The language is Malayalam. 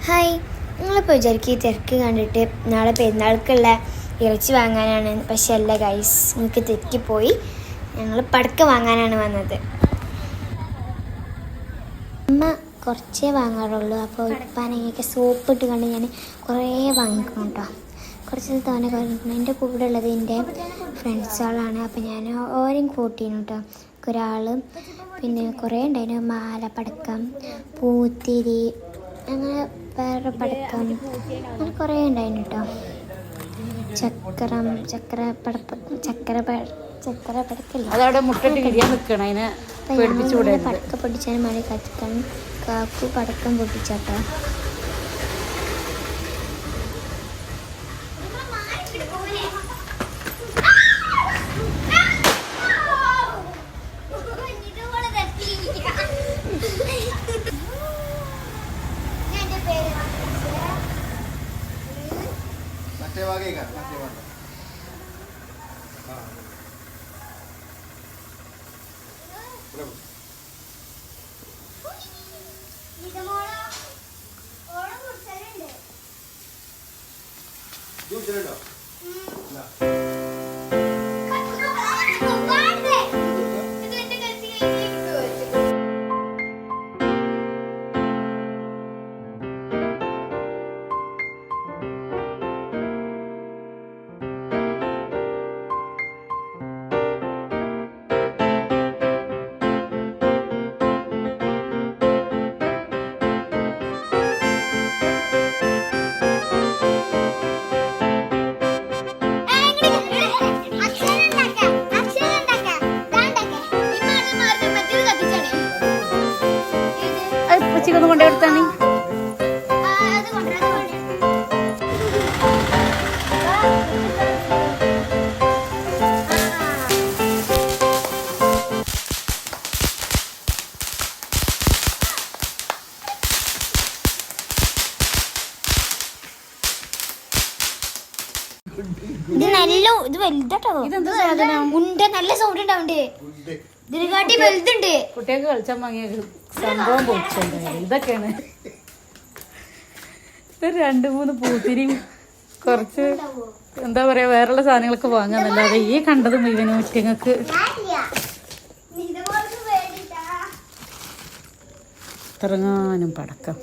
ഹായ്, നിങ്ങളിപ്പോൾ വിചാരിക്കും ഈ തിരക്ക് കണ്ടിട്ട് നാളെ പെരുന്നാൾക്കുള്ള ഇറച്ചി വാങ്ങാനാണ്. പക്ഷെ അല്ല ഗൈസ്, നിങ്ങൾക്ക് തെറ്റിപ്പോയി. ഞങ്ങൾ പടക്കം വാങ്ങാനാണ് വന്നത്. അമ്മ കുറച്ചേ വാങ്ങാറുള്ളൂ. അപ്പോൾ ഇപ്പാനെയൊക്കെ സോപ്പ് ഇട്ട് കണ്ട് ഞാൻ കുറേ വാങ്ങിക്കണം കേട്ടോ. കുറച്ച് തോനെ വാങ്ങിക്കണം. എൻ്റെ കൂടെ ഉള്ളത് എൻ്റെ ഫ്രണ്ട്സുകളാണ്. അപ്പോൾ ഞാൻ ഓരും കൂട്ടിയിരുന്നു കേട്ടോ. ഒരാൾ പിന്നെ കുറേ ഉണ്ടായിരുന്നു. മാല, പടക്കം, പൂത്തിരി, അങ്ങനെ വേറെ പടക്കം, അങ്ങനെ കുറേ ഉണ്ടായിരുന്നു കേട്ടോ. ചക്കര പടക്കല്ല, പടക്കം പൊട്ടിച്ചാൽ മഴ കത്തിക്കാൻ കാക്കു പടക്കം പൊട്ടിച്ചാട്ടോ. ചിക്കൊന്നും കൊണ്ടുകൊടുത്താണ്. ഇത് വലുതാട്ടോ. ഉണ്ട നല്ല സൗണ്ട് ഉണ്ടാവുണ്ട്. ഇതിനെക്കാട്ടി വലുതുണ്ട്. കുട്ടികൾക്ക് കളിച്ചാൻ വാങ്ങിയ സംഭവം പൊളിച്ചുണ്ടായത് ഇതൊക്കെയാണ്. ഇത് 2-3 പൂത്തിരിയും കുറച്ച് എന്താ പറയാ വേറെയുള്ള സാധനങ്ങളൊക്കെ വാങ്ങാന്നല്ലാതെ ഈ കണ്ടത് മുഴുവനും കുട്ടികൾക്ക് ഇറങ്ങാനും പടക്കം.